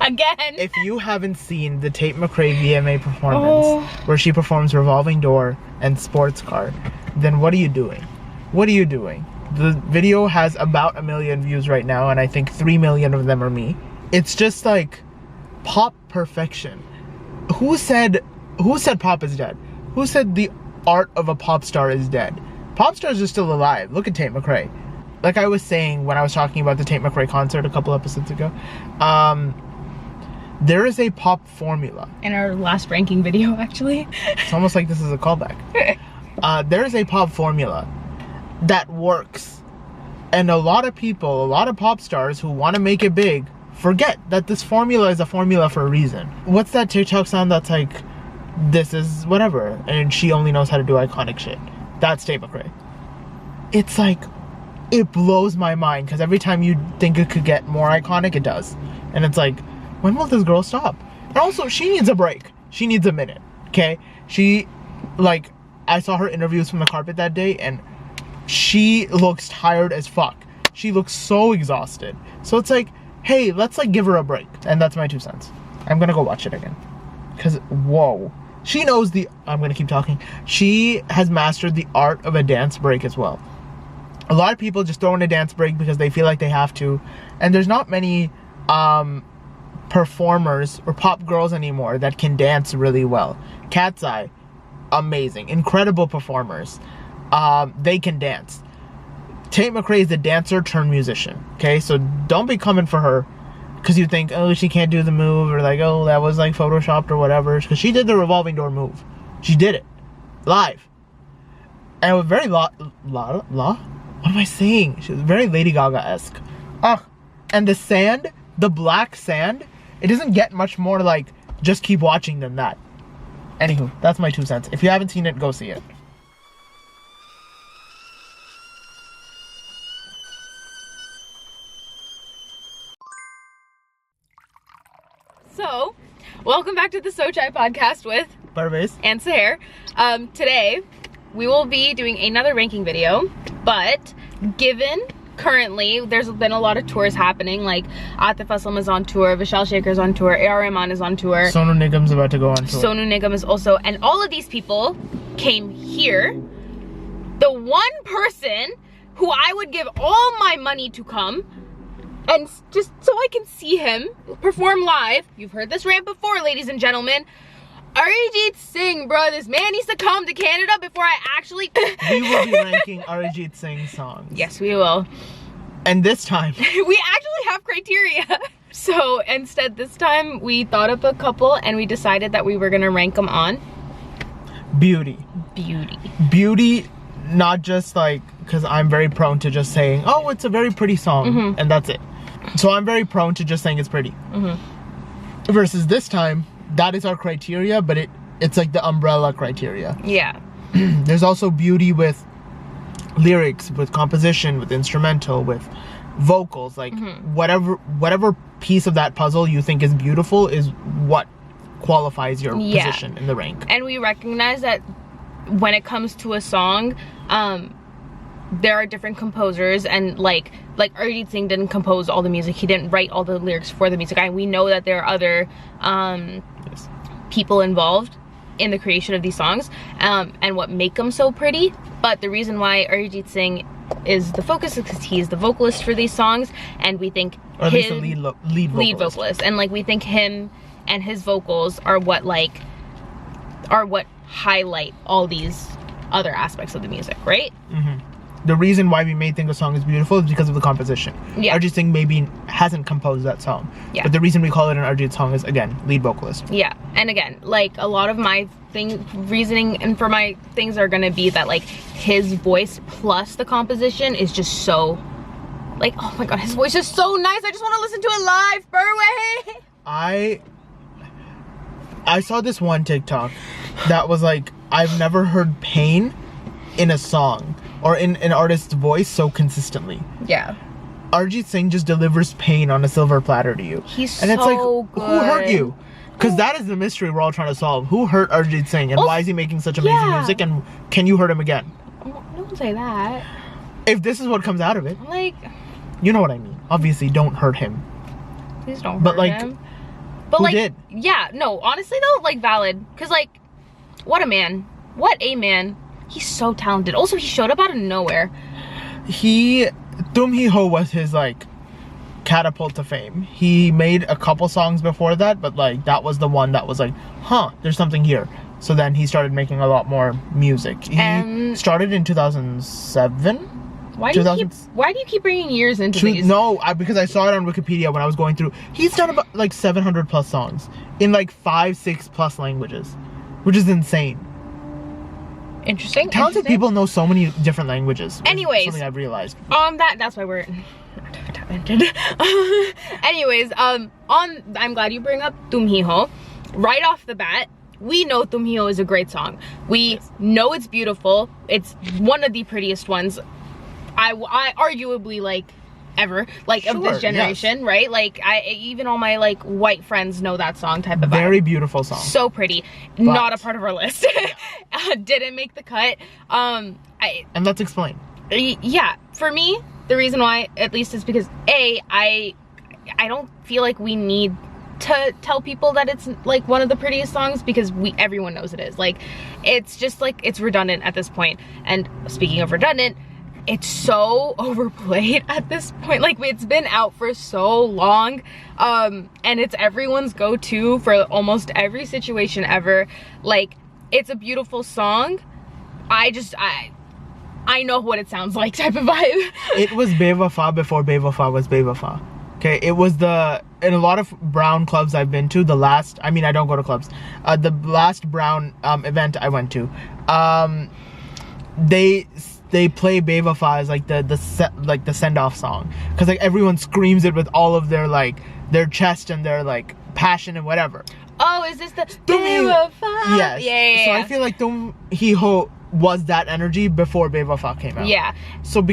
Again. If you haven't seen the Tate McRae VMA performance, where she performs Revolving Door and Sports Car, then what are you doing? What are you doing? The video has about 1 million views right now, and I think 3 million of them are me. It's just like pop perfection. Who said pop is dead? Who said the art of a pop star is dead? Pop stars are still alive. Look at Tate McRae. Like I was saying when I was talking about the Tate McRae concert a couple episodes ago, there is a pop formula. In our last ranking video, actually. It's almost like this is a callback. There is a pop formula that works. And a lot of people, a lot of pop stars who want to make it big, forget that this formula is a formula for a reason. What's that TikTok sound that's like, this is whatever, and she only knows how to do iconic shit? That's Tate McRae. It's like, it blows my mind, because every time you think it could get more iconic, it does. And it's like, when will this girl stop? And also, she needs a break. She needs a minute, okay? She, like, I saw her interviews from the carpet that day, and she looks tired as fuck. She looks so exhausted. So it's like, hey, let's like give her a break. And that's my 2 cents. I'm gonna go watch it again. Because, whoa. She knows I'm gonna keep talking. She has mastered the art of a dance break as well. A lot of people just throw in a dance break because they feel like they have to. And there's not many performers or pop girls anymore that can dance really well. Cat's Eye, amazing. Incredible performers. They can dance. Tate McRae is a dancer turned musician, okay? So don't be coming for her because you think, oh, she can't do the move, or like, oh, that was like photoshopped or whatever. Because she did the revolving door move. She did it. Live. And it was very What am I saying? She was very Lady Gaga-esque. And the sand, the black sand, it doesn't get much more like, just keep watching than that. Anywho, that's my 2 cents. If you haven't seen it, go see it. So, welcome back to the So Chai podcast with Parwaiz and Sahar. Today, we will be doing another ranking video, but given currently there's been a lot of tours happening, like Atif Aslam is on tour, Vishal Shekhar's on tour, A.R. Rahman is on tour, Sonu Nigam's about to go on tour. Sonu Nigam is also, and all of these people came here. The one person who I would give all my money to come, and just so I can see him perform live. You've heard this rant before, ladies and gentlemen. Arijit Singh, bro, this man needs to come to Canada before I actually... We will be ranking Arijit Singh songs. Yes, we will. And this time... we actually have criteria. So instead, this time, we thought up a couple and we decided that we were gonna rank them on... Beauty. Beauty. Beauty, not just like... Because I'm very prone to just saying, oh, it's a very pretty song, and that's it. So I'm very prone to just saying it's pretty. Versus this time, that is our criteria, but it's like the umbrella criteria. Yeah. There's also beauty with lyrics, with composition, with instrumental, with vocals. Like whatever piece of that puzzle you think is beautiful is what qualifies your position in the rank. And we recognize that when it comes to a song, there are different composers, and like Arijit Singh didn't compose all the music, he didn't write all the lyrics for the music. We know that there are other people involved in the creation of these songs, and what make them so pretty. But the reason why Arijit Singh is the focus is because he's the vocalist for these songs, and we think or at least the lead vocalist. And like we think him and his vocals are what highlight all these other aspects of the music, right? The reason why we may think a song is beautiful is because of the composition. Yeah. Arijit Singh maybe hasn't composed that song. Yeah. But the reason we call it an Arijit song is, again, lead vocalist. Yeah. And again, like a lot of my reasoning and for my things are gonna be that like his voice plus the composition is just so, like, oh my god, his voice is so nice. I just want to listen to it live, Parwaiz. I saw this one TikTok that was like, I've never heard pain in a song or in an artist's voice so consistently. Yeah. Arijit Singh just delivers pain on a silver platter to you. And it's like, good. Who hurt you? Because that is the mystery we're all trying to solve. Who hurt Arijit Singh, and why is he making such amazing music, and can you hurt him again? Don't say that. If this is what comes out of it. Like, you know what I mean. Obviously, don't hurt him. Please don't hurt him. But Who like, did? yeah, no, honestly though, like valid. Cause like, what a man. What a man. He's so talented. Also, he showed up out of nowhere. Tum Hi Ho was his like catapult to fame. He made a couple songs before that, but like that was the one that was like, huh, there's something here. So then he started making a lot more music. He started in 2007. Why do you keep bringing years into these? No, because I saw it on Wikipedia when I was going through. He's done about like 700 plus songs in like 5-6 plus languages, which is insane. Interesting. Talented people know so many different languages. Anyways, something I've realized. That's why we're not talented. Anyways, I'm glad you bring up Tum Hi Ho. Right off the bat, we know Tum Hi Ho is a great song. We know it's beautiful. It's one of the prettiest ones. I arguably like ever, like of this generation, right? Like even all my like white friends know that song type of vibe. Very beautiful song. So pretty. But not a part of our list. Didn't make the cut. And let's explain. Yeah, for me, the reason why, at least, is because I don't feel like we need to tell people that it's like one of the prettiest songs, because everyone knows it is. Like, it's just like, it's redundant at this point. And speaking of redundant, it's so overplayed at this point. Like, it's been out for so long, and it's everyone's go-to for almost every situation ever. Like, it's a beautiful song. I know what it sounds like type of vibe. It was Bewafa before Bewafa was Bewafa. Okay, it was in a lot of brown clubs I've been to, I don't go to clubs. The last brown event I went to, they play Bewafa as like the send-off song, because like everyone screams it with all of their like their chest and their like passion and whatever. Oh, is this the Bewafa? Yes. Yeah. So I feel like Tum Hi Ho was that energy before Bewafa came out. Yeah. So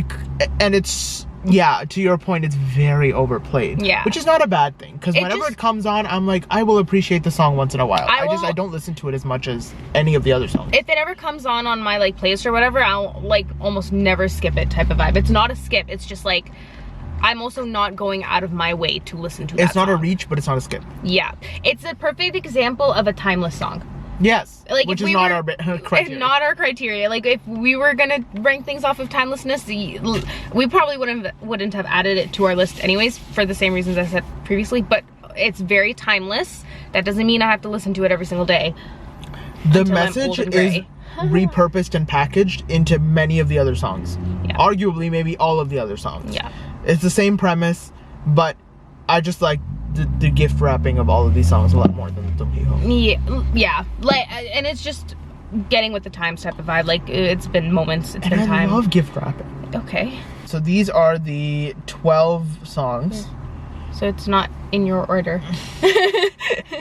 and it's, yeah, to your point, it's very overplayed. Yeah. Which is not a bad thing, because whenever it comes on, I'm like, I will appreciate the song once in a while. I don't listen to it as much as any of the other songs. If it ever comes on my like playlist or whatever, I'll like almost never skip it type of vibe. It's not a skip. It's just like, I'm also not going out of my way to listen to that It's not song. A reach, but it's not a skip. Yeah. It's a perfect example of a timeless song. Yes, like, which is not our criteria. It's not our criteria. Like, if we were gonna rank things off of timelessness, we probably wouldn't have added it to our list anyways, for the same reasons I said previously. But it's very timeless. That doesn't mean I have to listen to it every single day. The message is repurposed and packaged into many of the other songs. Yeah. Arguably, maybe all of the other songs. Yeah. It's the same premise, but I just like the gift wrapping of all of these songs a lot more than Tum Hi Ho. Yeah. Like, and it's just getting with the times type of vibe. Like, it's been moments. It's been time. I love gift wrapping. Okay. So these are the 12 songs. So it's not in your order.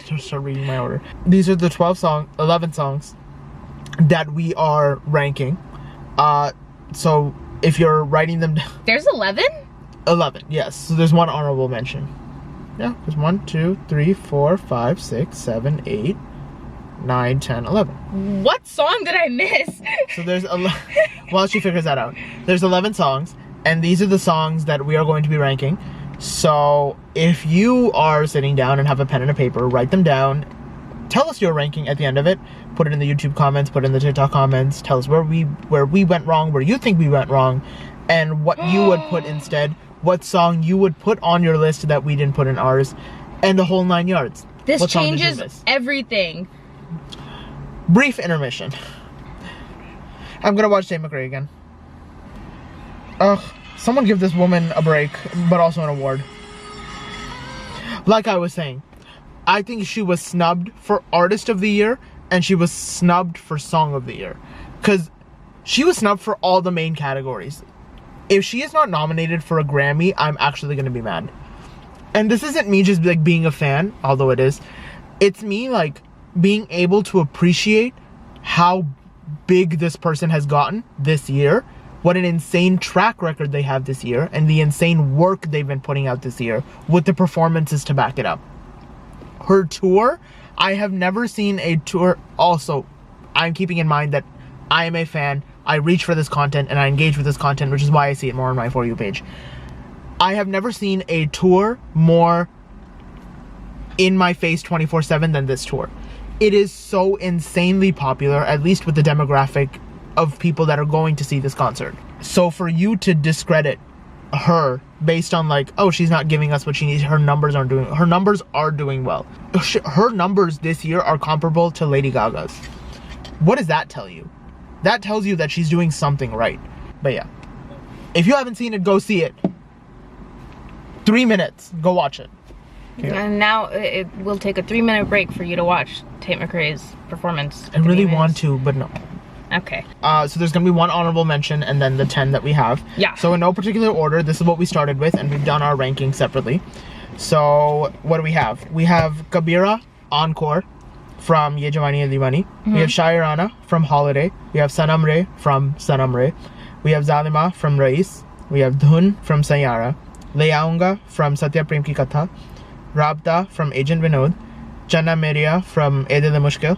Just start reading my order. These are the 11 songs that we are ranking. So if you're writing them down. There's 11? 11, yes. So there's one honorable mention. Yeah, there's 1, 2, 3, 4, 5, 6, 7, 8, 9, 10, 11. What song did I miss? So there's while she figures that out, there's 11 songs, and these are the songs that we are going to be ranking. So if you are sitting down and have a pen and a paper, write them down. Tell us your ranking at the end of it. Put it in the YouTube comments, put it in the TikTok comments. Tell us where we went wrong, where you think we went wrong, and what you would put instead. What song you would put on your list that we didn't put in ours, and the whole 9 yards. This changes everything. Brief intermission. I'm gonna watch Dave McRae again. Ugh, someone give this woman a break, but also an award. Like I was saying, I think she was snubbed for Artist of the Year, and she was snubbed for Song of the Year. Because she was snubbed for all the main categories. If she is not nominated for a Grammy, I'm actually going to be mad. And this isn't me just like being a fan, although it is. It's me like being able to appreciate how big this person has gotten this year, what an insane track record they have this year, and the insane work they've been putting out this year with the performances to back it up. Her tour, I have never seen a tour. Also, I'm keeping in mind that I am a fan. I reach for this content and I engage with this content, which is why I see it more on my For You page. I have never seen a tour more in my face 24/7 than this tour. It is so insanely popular, at least with the demographic of people that are going to see this concert. So for you to discredit her based on like, oh, she's not giving us what she needs, her numbers are doing well. Her numbers this year are comparable to Lady Gaga's. What does that tell you? That tells you that she's doing something right. But yeah, if you haven't seen it, go see it. 3 minutes, go watch it. Okay. And now it will take a 3-minute break for you to watch Tate McRae's performance. I really want to, but no. Okay. So there's gonna be one honorable mention and then the 10 that we have. Yeah. So in no particular order, this is what we started with, and we've done our ranking separately. So what do we have? We have Kabira Encore from Ye Jawani Hai Deewani. We have Shairana from Holiday. We have Sanam Re from Sanam Re. We have Zalima from Rais. We have Dhun from Sayara. Le Aunga from Satya Prem Ki Katha. Rabta from Agent Vinod. Channa Meria from Ae Dil Hai Mushkil.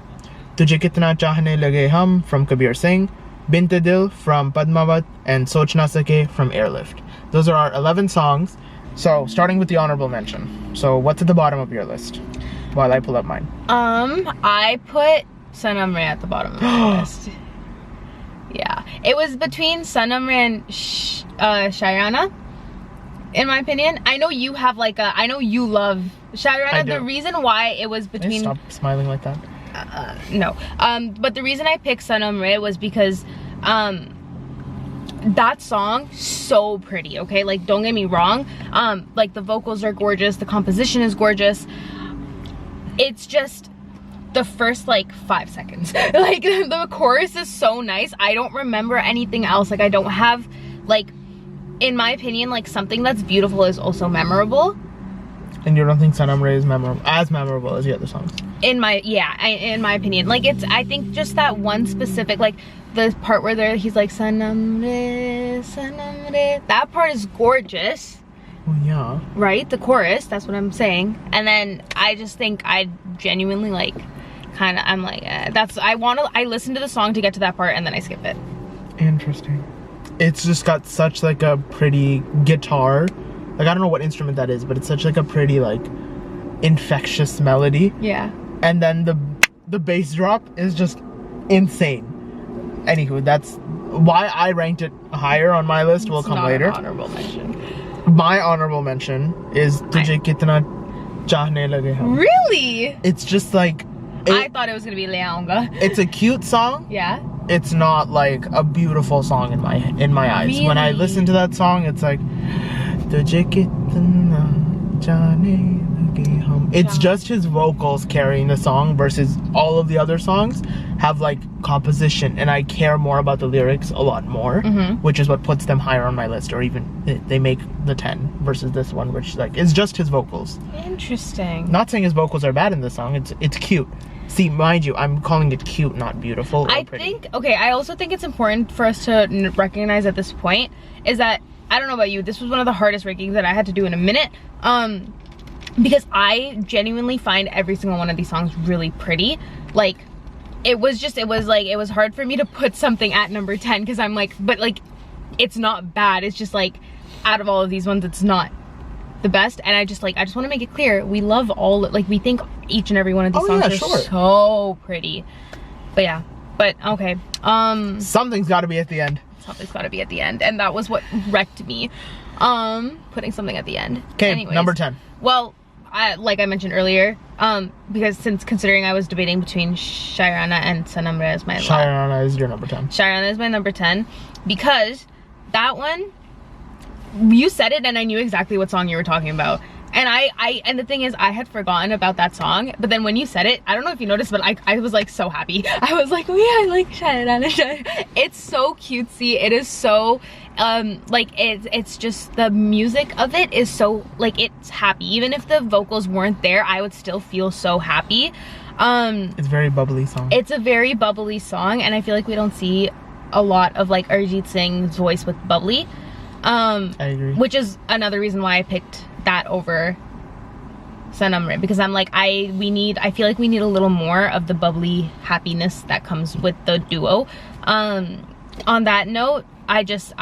Tujhe Kitna Chahne Lage Hum from Kabir Singh. Binte Dil from Padmavat. And Soch Na Sake from Airlift. Those are our 11 songs. So starting with the honorable mention. So what's at the bottom of your list? While I pull up mine. I put Sanam Re at the bottom of my list. Yeah, it was between Sanam Re and Shairana, in my opinion. I know you have like I know you love Shairana. The reason why it was between... Stop smiling like that. No. But the reason I picked Sanam Re was because that song, so pretty, okay? Like, don't get me wrong. Like, the vocals are gorgeous. The composition is gorgeous. It's just the first like 5 seconds. Like, the chorus is so nice. I don't remember anything else. Like, I don't have, like, in my opinion, like, something that's beautiful is also memorable. And you don't think Sanam Re is as memorable as the other songs? In my opinion. Like, it's, I think just that one specific, like, the part where he's like, Sanam Re, that part is gorgeous. Oh, yeah. Right? The chorus, that's what I'm saying. And then I just think I genuinely like, I'm like, I listen to the song to get to that part and then I skip it. Interesting. It's just got such like a pretty guitar. Like, I don't know what instrument that is, but it's such like a pretty like infectious melody. Yeah. And then the bass drop is just insane. Anywho, that's why I ranked it higher on my list. Will come later. An honorable mention. My honorable mention is Tujhe Kitna Chahne Lage Hum. Really? It's just like... I thought it was gonna be Le Aunga. It's a cute song. Yeah. It's not like a beautiful song in my eyes. Really? When I listen to that song, it's like... Tujhe Kitna Chahne Lage Hum. It's just his vocals carrying the song versus all of the other songs have like composition, and I care more about the lyrics a lot more, which is what puts them higher on my list, or even they make the 10 versus this one, which like is just his vocals. Interesting. Not saying his vocals are bad in this song. It's cute. See, mind you, I'm calling it cute, not beautiful or pretty. I also think it's important for us to recognize at this point is that, I don't know about you, this was one of the hardest rankings that I had to do in a minute, because I genuinely find every single one of these songs really pretty. Like, it was hard for me to put something at number 10 because I'm like, but like, it's not bad. It's just like, out of all of these ones, it's not the best. And I just want to make it clear, we love all, like, we think each and every one of these songs are so pretty. But yeah, but okay. Something's got to be at the end. Something's got to be at the end, and that was what wrecked me. Putting something at the end. Okay, number 10. Well, like I mentioned earlier, because considering I was debating between Shairana and Sanam Re as my Shairana is your number 10. Shairana is my number 10 because that one, you said it and I knew exactly what song you were talking about. And and the thing is, I had forgotten about that song, but then when you said it, I don't know if you noticed, but I was like so happy. I was like, oh yeah, I like Shairana. It's so cutesy. It is so like it's just, the music of it is so, like, it's happy. Even if the vocals weren't there, I would still feel so happy. It's a very bubbly song. It's a very bubbly song, and I feel like we don't see a lot of like Arijit Singh's voice with bubbly. I agree. Which is another reason why I picked that over Sanam Re, because I'm like, I feel like we need a little more of the bubbly happiness that comes with the duo. On that note, it's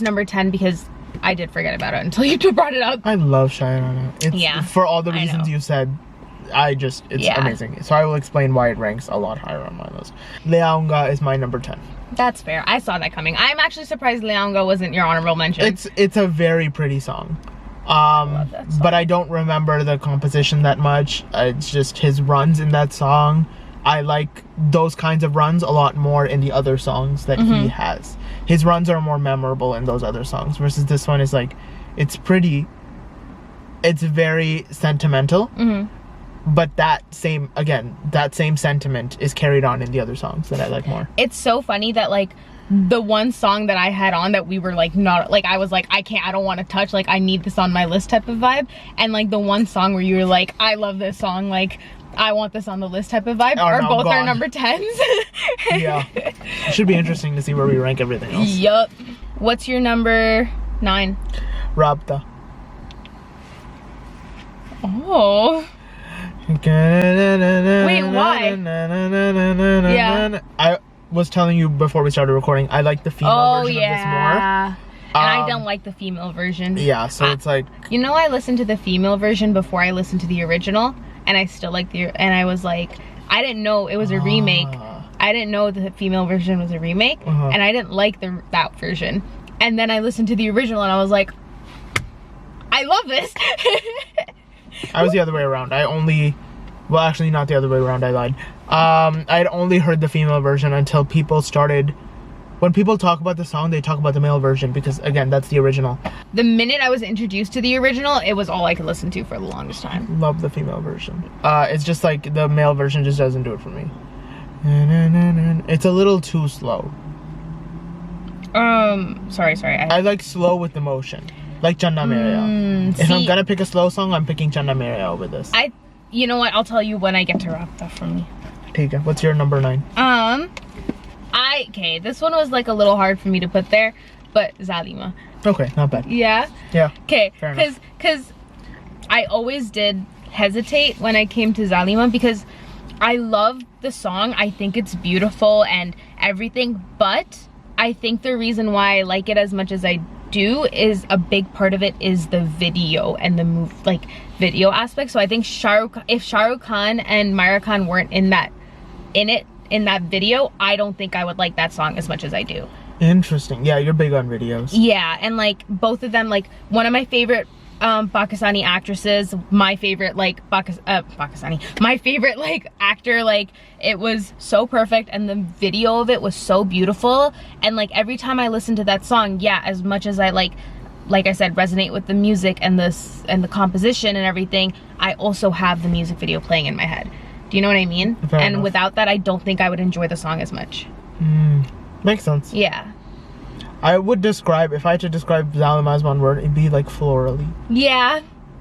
number 10 because I did forget about it until you brought it up. I love Shairana. It's, Yeah, for all the I reasons know. you said, it's Yeah. amazing. So I will explain why it ranks a lot higher on my list. Leaunga is my number 10. That's fair. I saw that coming. I'm actually surprised Leonga wasn't your honorable mention. It's a very pretty song. love that song. But I don't remember the composition that much. It's just his runs in that song. I like those kinds of runs a lot more in the other songs that he has. His runs are more memorable in those other songs versus this one is like, it's pretty, it's very sentimental. But that same sentiment is carried on in the other songs that I like more. It's so funny that like the one song that I had on that we were like not like I was like I don't want to touch, like I need this on my list type of vibe, and like the one song where you were like I love this song, like I want this on the list type of vibe are both our number 10s. Yeah, it should be interesting to see where we rank everything else. Yup. What's your number 9? Rabta. Oh. Wait, why? Yeah. I was telling you before we started recording, I like the female version of this more. And I don't like the female version. Yeah, so it's like, you know, I listened to the female version before I listened to the original, and I still like and I was like, I didn't know it was a remake. I didn't know the female version was a remake, and I didn't like that version. And then I listened to the original, and I was like, I love this. I was the other way around. Well, actually not the other way around, I lied. I'd only heard the female version until when people talk about the song, they talk about the male version because, again, that's the original. The minute I was introduced to the original, it was all I could listen to for the longest time. Love the female version. It's just like the male version just doesn't do it for me. It's a little too slow. Sorry. I like slow with emotion. Like Chanda Mereya. If I'm gonna pick a slow song, I'm picking Chanda Mereya over this. You know what? I'll tell you when I get to Rapta for me. Take it. What's your number 9? Okay, this one was like a little hard for me to put there, but Zalima. Okay, not bad. Yeah? Yeah. Okay, fair enough. because I always did hesitate when I came to Zalima because I love the song. I think it's beautiful and everything, but I think the reason why I like it as much as I do is a big part of it is the video and the video aspect. So I think if Shah Rukh Khan and Myra Khan weren't in that video, I don't think I would like that song as much as I do. Interesting. Yeah, you're big on videos. Yeah, and like both of them, like one of my favorite Pakistani actresses, my favorite like my favorite like actor, like it was so perfect and the video of it was so beautiful, and like every time I listen to that song, yeah, as much as I like I said, resonate with the music and the composition and everything, I also have the music video playing in my head. Do you know what I mean? Fair and enough. without that, I don't think I would enjoy the song as much. Makes sense. Yeah. I would describe, if I had to describe Zalima as one word, it'd be like florally. Yeah.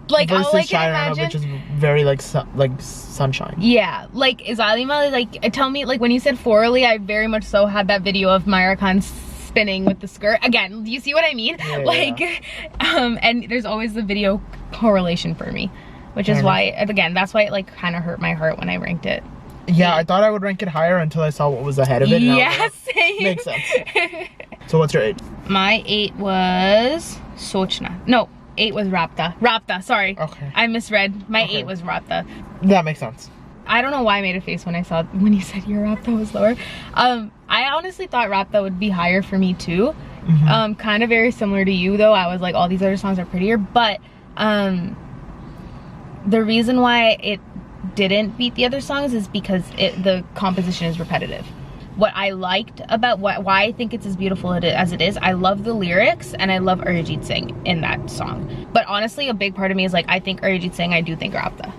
Like versus all I can Shairana, imagine, which is very like sunshine. yeah, like Zalima, like tell me, like when you said florally, I very much so had that video of Myra Khan spinning with the skirt. Again, do you see what I mean? Yeah, like, yeah. And there's always the video correlation for me, which is why, again, that's why it like kind of hurt my heart when I ranked it. Yeah, I thought I would rank it higher until I saw what was ahead of it. Yeah, same. Makes sense. So what's your 8? My 8 was Sochna. No, 8 was Rapta. Rapta, sorry. Okay. I misread. My Okay. 8 was Rapta. That makes sense. I don't know why I made a face when you said your Rapta was lower. I honestly thought Rapta would be higher for me too. Kind of very similar to you though. I was like, all these other songs are prettier, but the reason why it didn't beat the other songs is because the composition is repetitive. What I liked about why I think it's as beautiful as it is, I love the lyrics and I love Arijit Singh in that song. But honestly, a big part of me is like, I think Arijit Singh, I do think Rapta.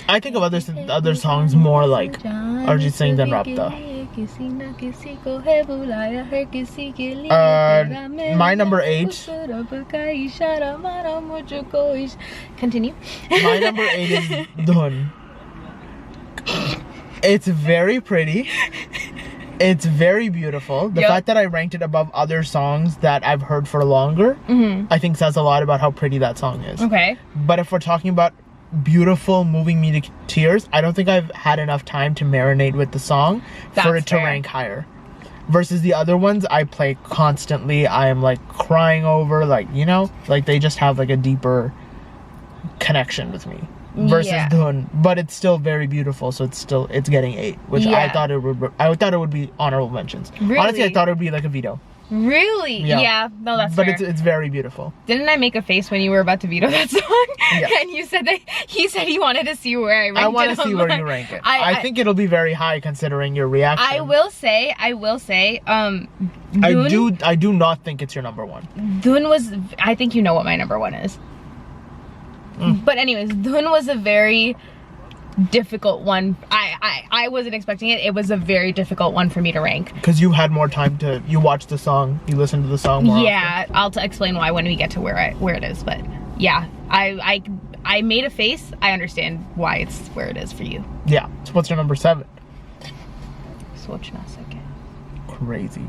I think of other songs more like Arijit Singh than Rapta. My number 8. Continue. My number 8 is Dhun. It's very pretty. It's very beautiful. The fact that I ranked it above other songs that I've heard for longer, I think says a lot about how pretty that song is. Okay. But if we're talking about beautiful, moving me to tears, I don't think I've had enough time to marinate with the song for it to rank higher. versus the other ones I play constantly. I am like crying over, like, you know, like they just have like a deeper connection with me versus Dhun, but it's still very beautiful, so it's getting 8, which I thought it would be honorable mentions. Really? Honestly, I thought it would be like a veto. Really? Yeah. No, that's but fair. it's very beautiful. Didn't I make a face when you were about to veto that song? Yeah. And you said that he said he wanted to see where I ranked it. I want to see where you rank it. I think it'll be very high considering your reaction. I will say, Dhun, I do not think it's your number 1. Dhun was, I think you know what my number 1 is. But anyways, Dhun was a very difficult one. I wasn't expecting it. It was a very difficult one for me to rank. Because you had more time you watched the song, you listened to the song more often. I'll explain why when we get to where it is. But yeah, I made a face. I understand why it's where it is for you. Yeah. So what's your number 7? Sochna second. Crazy.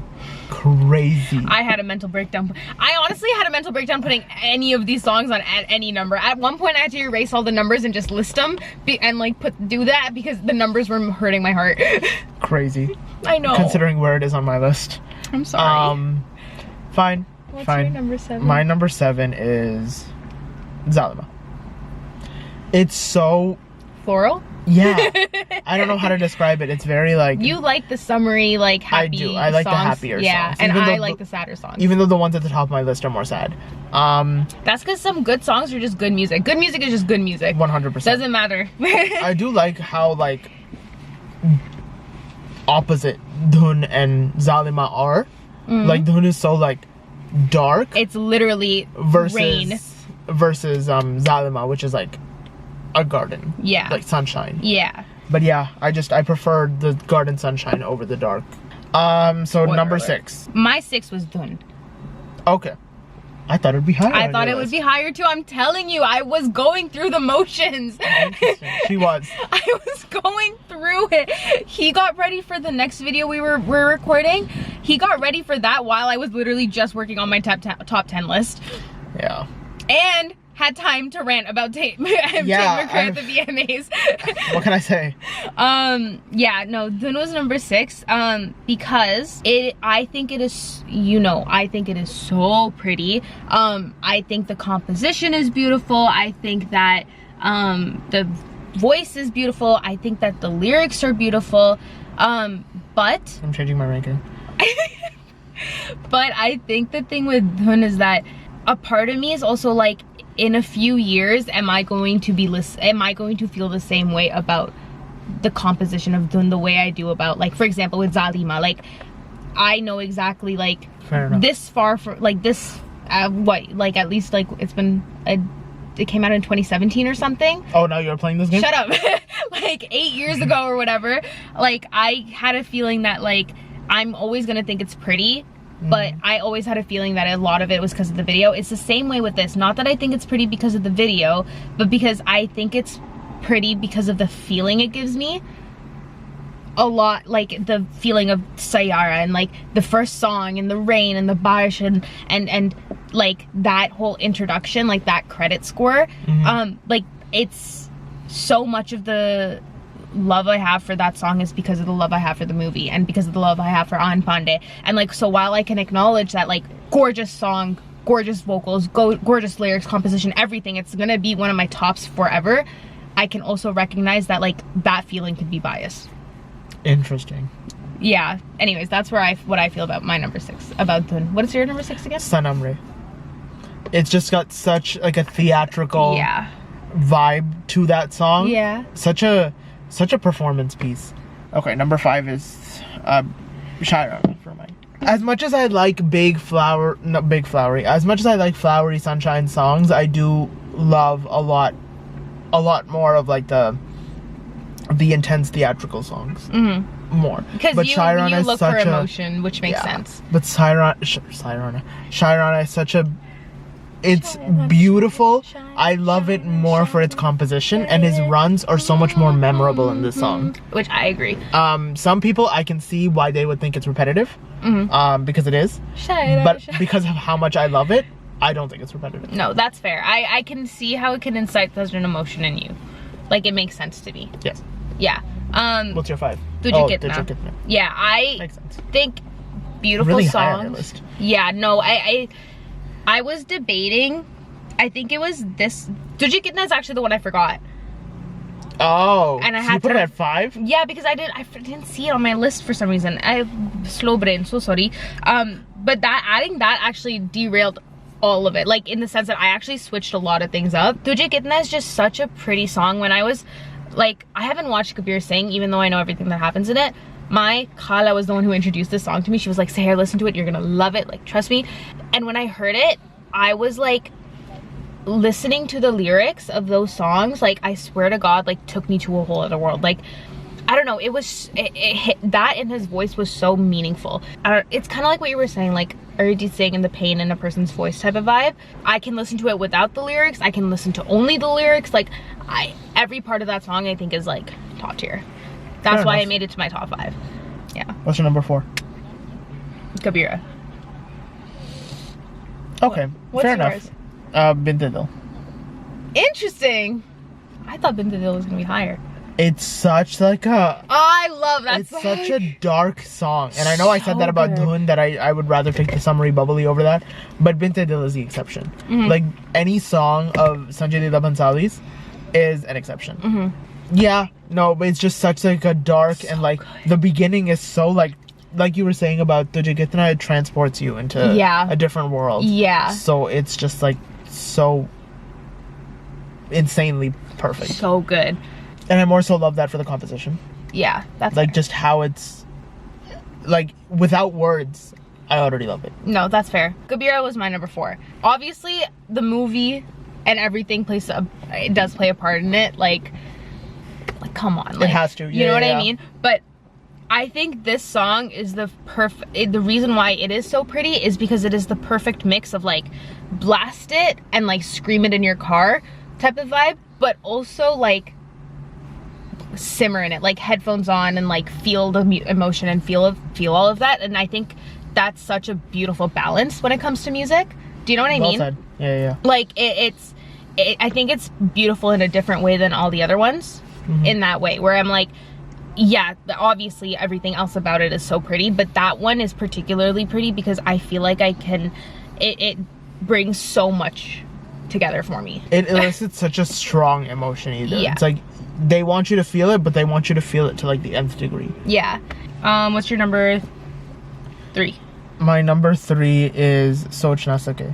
I had a mental breakdown. I honestly had a mental breakdown putting any of these songs on at any number. At one point I had to erase all the numbers and just list them and like do that because the numbers were hurting my heart. Crazy. I know. Considering where it is on my list. I'm sorry. Fine. What's fine. your number 7? My number 7 is Zalima. It's so floral? Yeah. I don't know how to describe it. It's very like... You like the summery, like happy songs. I like the happier songs. And I like the sadder songs. Even though the ones at the top of my list are more sad. That's because some good songs are just good music. Good music is just good music. 100%. Doesn't matter. I do like how like opposite Dhun and Zalima are. Like Dhun is so like dark. It's literally rain. Versus Zalima, which is like a garden. Yeah. Like sunshine. Yeah. But yeah, I prefer the garden sunshine over the dark. So number 6. My 6 was Dhun. Okay. I thought it would be higher. I thought it would be higher too. I'm telling you, I was going through the motions. Interesting. She was. I was going through it. He got ready for the next video we were recording. He got ready for that while I was literally just working on my top 10 list. Yeah. And had time to rant about Tate McRae at the VMAs. What can I say? Yeah, no, Dhun was number 6 because I think it is, I think it is so pretty. I think the composition is beautiful. I think that the voice is beautiful. I think that the lyrics are beautiful. But I'm changing my ranking. But I think the thing with Dhun is that a part of me is also like, in a few years, am I going to feel the same way about the composition of Dhun the way I do about, like, for example, with Zalima? Like, I know exactly, like, this far for, like, this, like, at least, like, it came out in 2017 or something. Oh, now you're playing this game? Shut up. Like, 8 years ago or whatever. Like, I had a feeling that, like, I'm always gonna think it's pretty. But I always had a feeling that a lot of it was because of the video. It's the same way with this. Not that I think it's pretty because of the video, but because I think it's pretty because of the feeling it gives me. A lot, like the feeling of Sayara and like the first song and the rain and the barish and like that whole introduction, like that credit score. Like it's so much of the love I have for that song is because of the love I have for the movie and because of the love I have for An Pandey. And like, so while I can acknowledge that, like, gorgeous song, gorgeous vocals, gorgeous lyrics, composition, everything, it's gonna be one of my tops forever, I can also recognize that, like, that feeling could be biased. Interesting. Yeah. Anyways, that's what I feel about my number 6, about Dhun. What is your number 6 again? Sanam Re. It's just got such like a theatrical vibe to that song. Yeah. Such a performance piece. Okay, number 5 is Shaira for mine. As much as I like as much as I like flowery sunshine songs, I do love a lot more of like the intense theatrical songs. More. Because you look for emotion, which makes sense. But Shairana is such a... It's beautiful. I love it more for its composition, and his runs are so much more memorable in this song. Which I agree. Some people, I can see why they would think it's repetitive, because it is. But because of how much I love it, I don't think it's repetitive. No, that's fair. I can see how it can incite such an emotion in you. Like, it makes sense to me. Yes. Yeah. What's your 5? Tujhe Kitna. Kitna. Yeah, I makes sense. think beautiful really high on your songs. list. Yeah, no, I was debating. I think it was this. Tujhe Kitna is actually the one I forgot. Oh, And I so had you put to- it at 5? Yeah, because I didn't see it on my list for some reason. I have slow brain, so sorry. But adding that actually derailed all of it, like in the sense that I actually switched a lot of things up. Tujhe Kitna is just such a pretty song. When I was like, I haven't watched Kabir sing, even though I know everything that happens in it. My Khala was the one who introduced this song to me. She was like, Sahar, listen to it, you're gonna love it, like trust me. And when I heard it, I was like, listening to the lyrics of those songs, like I swear to God, like took me to a whole other world. Like I don't know, it hit, that in his voice was so meaningful. It's kind of like what you were saying, like Arijit Singh and the pain in a person's voice type of vibe. I can listen to it without the lyrics, I can listen to only the lyrics. Like every part of that song I think is like top tier. That's why I made it to my top 5. Yeah. What's your number 4? Kabira. Okay, What's fair yours? enough. Binte Dil. Interesting. I thought Binte Dil was gonna be higher. It's such like a... I love that It's song. such a dark song. And I know I said So that about good. Dhun, that I would rather take the summery bubbly over that. But Binte Dil is the exception. Like any song of Sanjay Leela Bhansali's is an exception. Yeah, no, but it's just such like a dark and like the beginning is so like you were saying about Tujhe Kitna, it transports you into a different world. Yeah. So it's just like so insanely perfect. So good. And I more so love that for the composition. Yeah, that's Like fair. just how it's like without words, I already love it. No, that's fair. Kabira was my number 4. Obviously, the movie and everything it does play a part in it. Like come on. Like, It has to. You know Yeah, what yeah. I mean? But I think this song is the reason why it is so pretty is because it is the perfect mix of like blast it and like scream it in your car type of vibe, but also like simmer in it, like headphones on and like feel the emotion and feel all of that. And I think that's such a beautiful balance when it comes to music. Do you know what I Well mean? said. Yeah. Like I think it's beautiful in a different way than all the other ones. In that way where I'm like, yeah, obviously everything else about it is so pretty, but that one is particularly pretty because I feel like it brings so much together for me. It elicits such a strong emotion either. Yeah. It's like they want you to feel it, but they want you to feel it to like the nth degree. Yeah. What's your number 3? My number 3 is Soch Na Sake.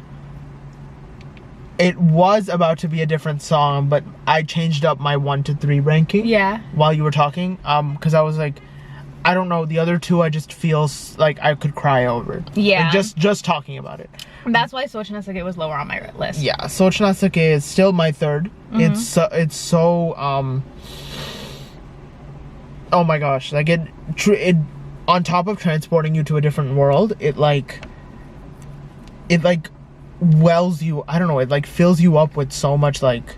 It was about to be a different song, but I changed up my 1 to 3 ranking. Yeah. While you were talking, because I was like, I don't know, the other 2 I just feel like I could cry over. Yeah. Like just talking about it. That's why Soch Na Sake was lower on my list. Yeah, Soch Na Sake is still my 3rd. It's so oh my gosh, like it on top of transporting you to a different world, it wells you, I don't know, it like fills you up with so much like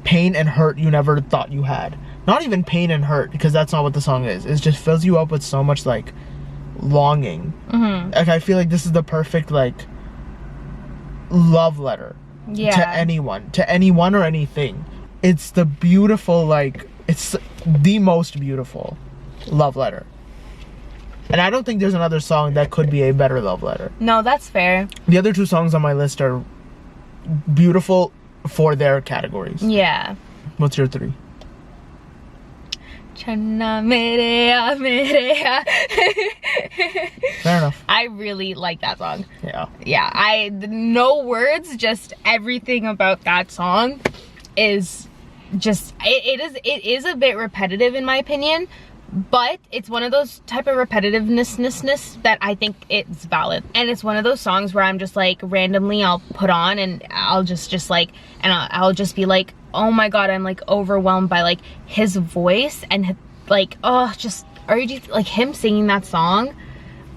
pain and hurt you never thought you had. Not even pain and hurt, because that's not what the song is. It just fills you up with so much like longing. Like I feel like this is the perfect like love letter to anyone or anything. It's the beautiful, like it's the most beautiful love letter. And I don't think there's another song that could be a better love letter. No, that's fair. The other 2 songs on my list are beautiful for their categories. Yeah. What's your 3? Channa mere mere. Fair enough. I really like that song. Yeah. Yeah, no words, just everything about that song is just it is a bit repetitive in my opinion, but it's one of those type of repetitiveness that I think it's valid. And it's one of those songs where I'm just like randomly I'll put on and I'll just like, and I'll just be like, oh my god, I'm like overwhelmed by like his voice and like, oh, just Arijit, like him singing that song.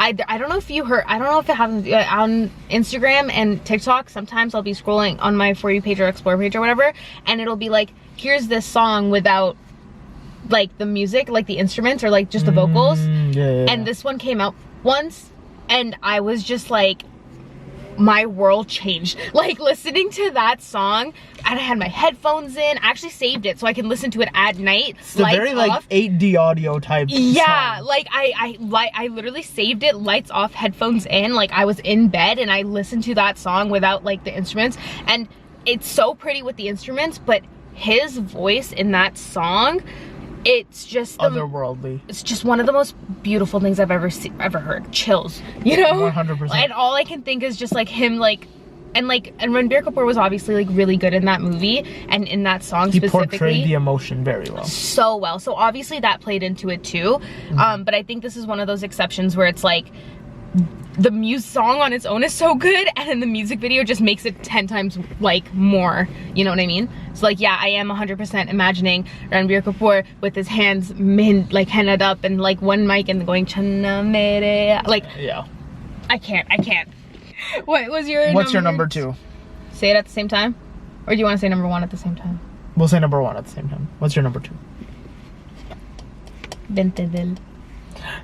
I don't know if you heard, I don't know if it happens on Instagram and TikTok. Sometimes I'll be scrolling on my For You page or Explore page or whatever, and it'll be like, here's this song without like the music, like the instruments or like just the vocals. Yeah. And this one came out once and I was just like, my world changed. Like listening to that song, and I had my headphones in. I actually saved it so I can listen to it at night. It's a very like 8D audio type yeah song. Like I literally saved it, lights off, headphones in, like I was in bed and I listened to that song without like the instruments, and it's so pretty with the instruments, but his voice in that song, it's just otherworldly. It's just one of the most beautiful things I've ever heard. Chills, you know. 100%. And all I can think is just like him, like, and Ranbir Kapoor was obviously like really good in that movie and in that song specifically. He portrayed the emotion very well. So well. So obviously that played into it too. But I think this is one of those exceptions where it's like the song on its own is so good, and then the music video just makes it 10 times like more, you know what I mean? So like, yeah, I am 100% imagining Ranbir Kapoor with his hands like henna'd up and like one mic and going Channa mere, like, yeah, I can't. What was your What's your number 2? Say it at the same time, or do you want to say number 1 at the same time? We'll say number 1 at the same time. What's your number 2? Binte Dil.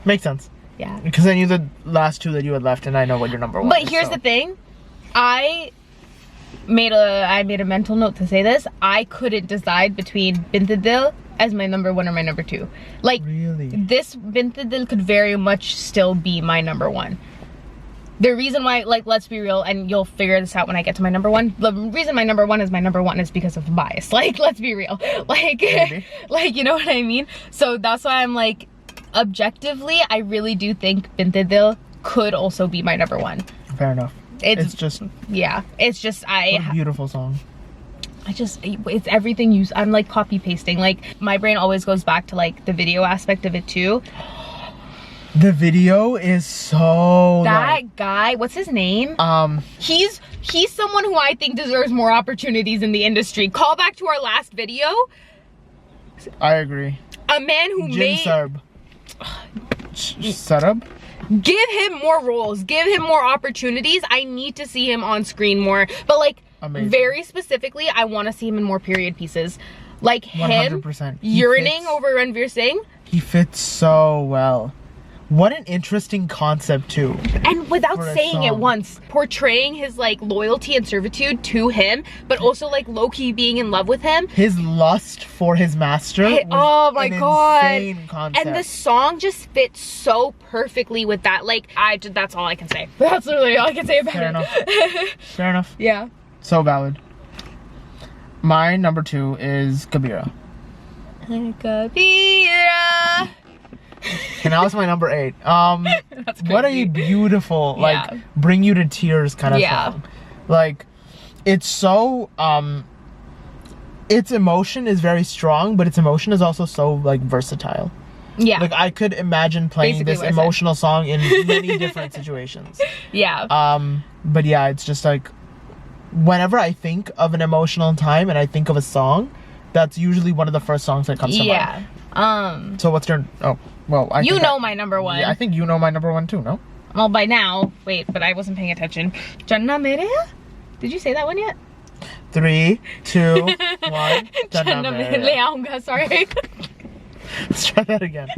Makes sense. Yeah. Because I knew the last 2 that you had left, and I know what your number 1 But is. here's the thing. I made a mental note to say this. I couldn't decide between Binte Dil as my number 1 or my number 2. Like, really? This Binte Dil could very much still be my number 1. The reason why, like, let's be real, and you'll figure this out when I get to my number 1. The reason my number 1 is my number 1 is because of bias. Like, let's be real. Like, like, you know what I mean? So that's why I'm like, objectively, I really do think Binte Dil could also be my number 1. Fair enough. It's just, yeah, it's just, what a beautiful song. It's everything I'm like copy pasting. Like, my brain always goes back to like the video aspect of it too. The video is so that guy, what's his name? He's someone who I think deserves more opportunities in the industry. Call back to our last video. I agree. A man who made Sarab. Give him more roles, give him more opportunities. I need to see him on screen more, but like, amazing. Very specifically, I want to see him in more period pieces, like 100%. Him yearning over Ranveer Singh. He fits so well. What an interesting concept too. And without saying it once, portraying his like loyalty and servitude to him, but also like low-key being in love with him. His lust for his master. Oh my god. Insane concept. And the song just fits so perfectly with that. Like, that's all I can say. That's literally all I can say about Fair it. Enough. Fair enough. Yeah. So valid. My number 2 is Kabira. Kabira. And now it's my number 8. What a beautiful, like, bring you to tears kind of song. Like, it's so, its emotion is very strong, but its emotion is also so, like, versatile. Yeah. Like, I could imagine playing this emotional song in many different situations. Yeah. But yeah, it's just like, whenever I think of an emotional time and I think of a song, that's usually one of the first songs that comes to mind. So what's your, well, you know my number 1. Yeah, I think you know my number 1 too, no? Well, by now. Wait, but I wasn't paying attention. Janna Mere? Did you say that one yet? 3, 2, 1. Janna Mere le aunga, sorry. Let's try that again.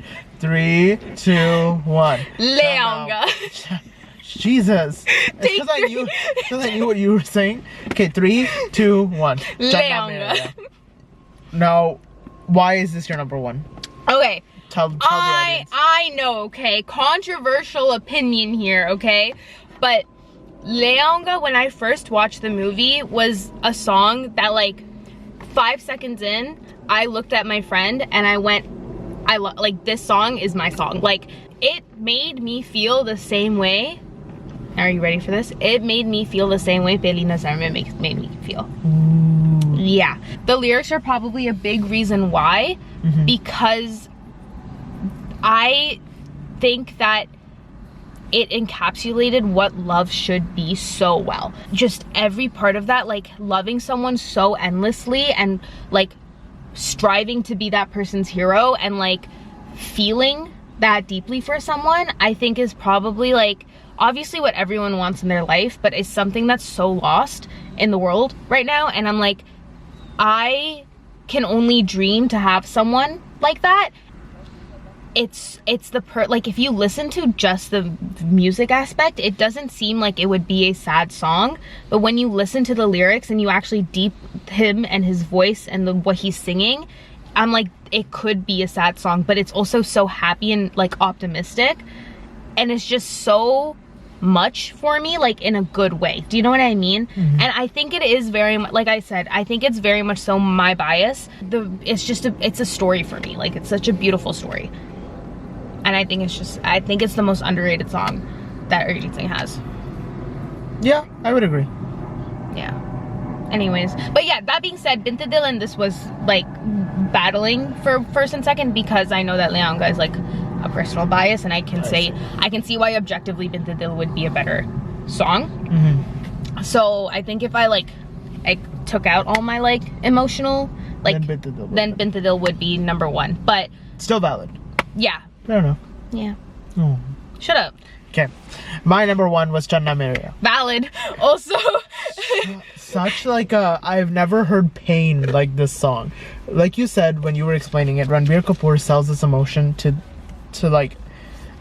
3, 2, 1. Le aunga. Jesus. It's because I knew what you were saying. Okay, 3, 2, 1. Le aunga. Now, why is this your number 1? Okay. Tell the audience. I know, okay? Controversial opinion here, okay? But Leonga, when I first watched the movie, was a song that, like, 5 seconds in, I looked at my friend and I went, like, this song is my song. Like, it made me feel the same way. Are you ready for this? It made me feel the same way Pehli Nazar Mein made me feel. Yeah. The lyrics are probably a big reason why, because I think that it encapsulated what love should be so well. Just every part of that, like loving someone so endlessly and like striving to be that person's hero and like feeling that deeply for someone, I think is probably like obviously what everyone wants in their life, but it's something that's so lost in the world right now. And I'm like, I can only dream to have someone like that. it's like if you listen to just the music aspect, it doesn't seem like it would be a sad song, but when you listen to the lyrics and you actually deep him and his voice and what he's singing, I'm like, it could be a sad song, but it's also so happy and like optimistic, and it's just so much for me, like in a good way. Do you know what I mean? And I think it is very much, like I said, I think it's very much so my bias. It's a story for me. Like, it's such a beautiful story. And I think it's the most underrated song that Arijit Singh has. Yeah, I would agree. Yeah. Anyways, but yeah, that being said, Binte Dil and this was like battling for first and second, because I know that Leonga is like a personal bias, and I can see why objectively Binte Dil would be a better song. So I think if I took out all my like emotional, like, then Binte Dil would be number one, but still valid. Yeah. I don't know. Yeah. Oh. Shut up. Okay. My number one was Channa Meria. Valid. Also. Such like I've never heard pain like this song. Like you said when you were explaining it, Ranbir Kapoor sells this emotion to like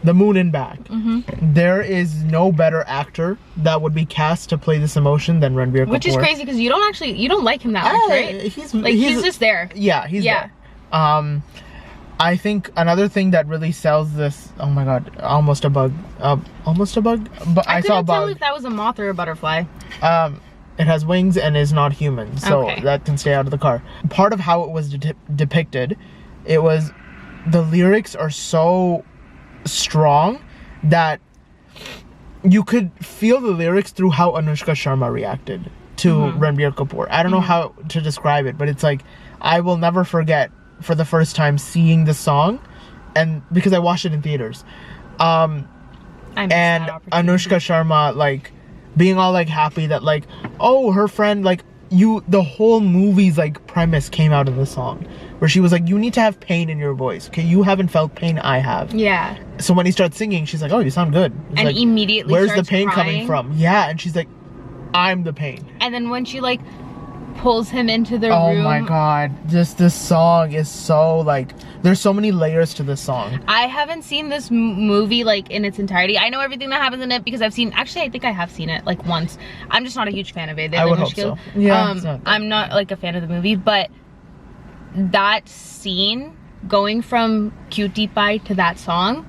the moon and back. There is no better actor that would be cast to play this emotion than Ranbir Kapoor. Which is crazy, because you don't like him that much, right? He's just there. Yeah, he's there. I think another thing that really sells this, oh my god, almost a bug, but I saw a bug. I couldn't tell if that was a moth or a butterfly. It has wings and is not human, so that can stay out of the car. Part of how it was depicted, it was, the lyrics are so strong that you could feel the lyrics through how Anushka Sharma reacted to Ranbir Kapoor. I don't know how to describe it, but it's like, I will never forget for the first time seeing the song, and because I watched it in theaters, and Anushka Sharma like being all like happy that like, oh, her friend, like, the whole movie's like premise came out of the song, where she was like, you need to have pain in your voice, okay? You haven't felt pain, I have. Yeah. So when he starts singing, she's like, oh, you sound good. It's and like, immediately where's the pain crying. coming from? Yeah, and she's like, I'm the pain. And then when she like pulls him into the room. Oh my god, this song is so like, there's so many layers to this song. I haven't seen this movie like in its entirety. I know everything that happens in it because I've seen, actually I think I have seen it like once. I'm just not a huge fan of it. I would hope so. Yeah, I'm not like a fan of the movie, but that scene going from Cutie Pie to that song,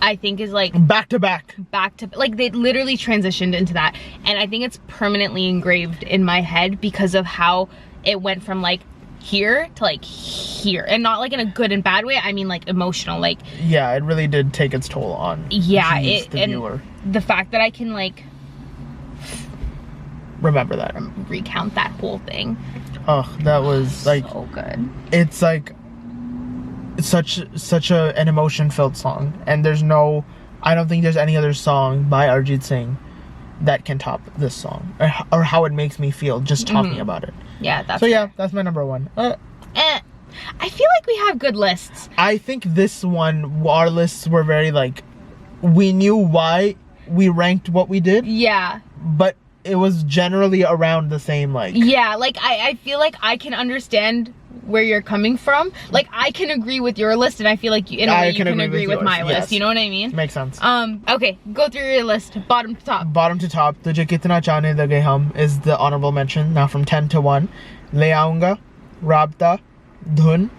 I think is like back to like they literally transitioned into that, and I think it's permanently engraved in my head because of how it went from like here to like here, and not like in a good and bad way. I mean like emotional, like, yeah, it really did take its toll on the viewer. The fact that I can like remember that, recount that whole thing. Oh, that was like so good. It's like such an emotion-filled song, and I don't think there's any other song by Arijit Singh that can top this song, or how it makes me feel just talking about it. Yeah, that's so. Yeah, that's my number one. I feel like we have good lists. I think this one, our lists were very like, we knew why we ranked what we did. Yeah. But it was generally around the same, like. Yeah, like I feel like I can understand where you're coming from. Like, I can agree with your list, and I feel like in a way you can agree with my list. You know what I mean? Makes sense. Okay, go through your list, bottom to top. Bottom to top, Tujhe Kitna Chahne Lage Hum is the honorable mention. Now from 10 to 1, Le Aunga, Rabta, Dhun,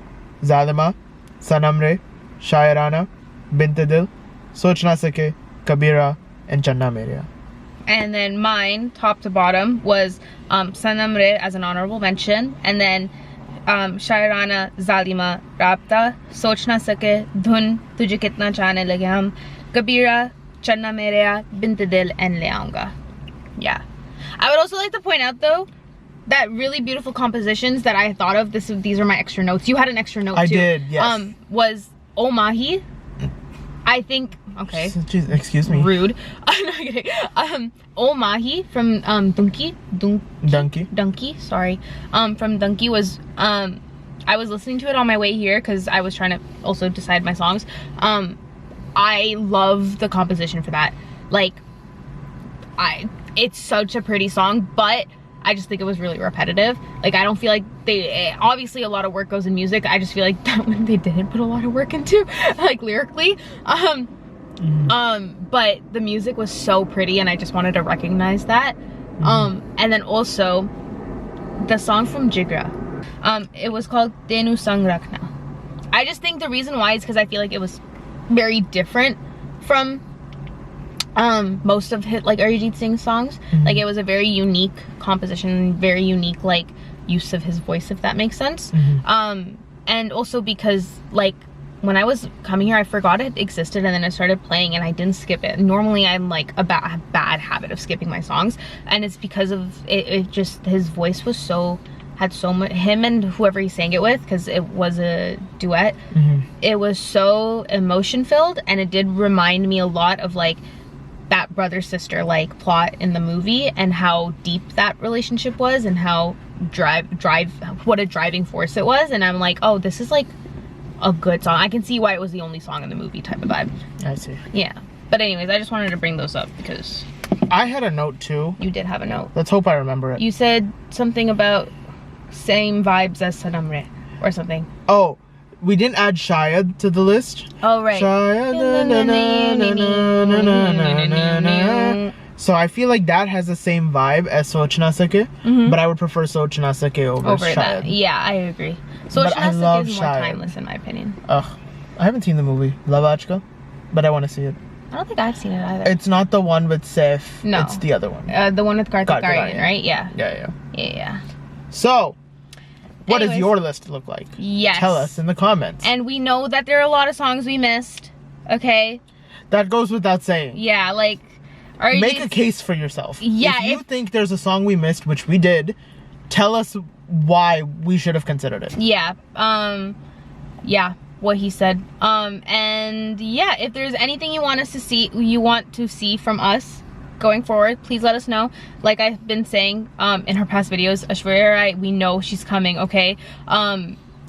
Zalima, Sanam Re, Shayarana, Binte Dil, Soch Na Sake, Kabira, and Channa Meria. And then mine, top to bottom, was Sanam Re as an honorable mention, and then Shairana, Zalima, Rabta, Soch Na Sake, Dhun, Tujhe Kitna Chahne Lage Hum, Kabira, Channa Meria, Binte Dil, and Le Aunga. Yeah. I would also like to point out though that really beautiful compositions that I thought of, these are my extra notes. You had an extra note too. I did, yes. Was Oh Mahi. I think, okay. Jeez, excuse me. Rude. I'm not kidding. Oh Mahi from Dunki, sorry. From Dunki was, I was listening to it on my way here because I was trying to also decide my songs. I love the composition for that. Like, it's such a pretty song, but I just think it was really repetitive. Like, I don't feel like obviously a lot of work goes in music. I just feel like that one they didn't put a lot of work into, like lyrically. But the music was so pretty and I just wanted to recognize that. And then also the song from Jigra, it was called Tenu Sang Rakhna. I just think the reason why is because I feel like it was very different from most of Arijit Singh's songs. Like, it was a very unique composition, very unique like use of his voice, if that makes sense. And also because like when I was coming here, I forgot it existed, and then I started playing and I didn't skip it. Normally I'm like a bad habit of skipping my songs, and it's because of it just, his voice was had so much, him and whoever he sang it with, because it was a duet. It was so emotion filled, and it did remind me a lot of like that brother sister like plot in the movie, and how deep that relationship was, and how what a driving force it was. And I'm like, oh, this is like a good song. I can see why it was the only song in the movie type of vibe. I see. Yeah, but anyways, I just wanted to bring those up because I had a note too. You did have a note. Let's hope I remember it. You said something about same vibes as Sanamre or something. Oh, we didn't add Shayad to the list. Oh, right. Shayad, so I feel like that has the same vibe as Soch Na Sake, but I would prefer Soch Na Sake over Shayad. That. Yeah, I agree. Soch Na Sake is more timeless in my opinion. Ugh, I haven't seen the movie Love Ajka, but I want to see it. I don't think I've seen it either. It's not the one with Saif. No. It's the other one. The one with Karthik Aryan, right? Yeah. Yeah. So, what does your list look like? Yes. Tell us in the comments. And we know that there are a lot of songs we missed. Okay. That goes without saying. Yeah, like, make a case for yourself. Yeah. If you think there's a song we missed, which we did, tell us why we should have considered it. Yeah. Yeah. What he said. And yeah, if there's anything you want to see from us going forward, please let us know. Like I've been saying in her past videos, Aishwarya Rai, we know she's coming, okay?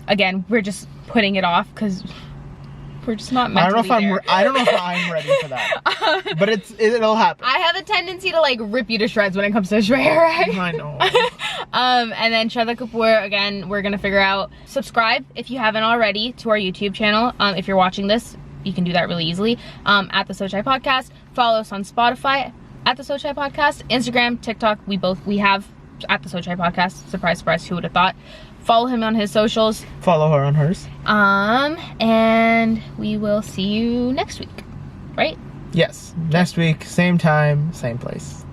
Again, we're just putting it off because we're just not mentally I don't know if I'm ready for that. But it'll happen. I have a tendency to like rip you to shreds when it comes to Aishwarya Rai. I know. And then Shraddha Kapoor, again, we're gonna figure out. Subscribe if you haven't already to our YouTube channel. If you're watching this, you can do that really easily. At the Sochai Podcast. Follow us on Spotify at the Sochai Podcast, Instagram, TikTok. We have at the Sochai Podcast. Surprise, surprise, who would have thought? Follow him on his socials. Follow her on hers. And we will see you next week, right? Yes, next week, same time, same place.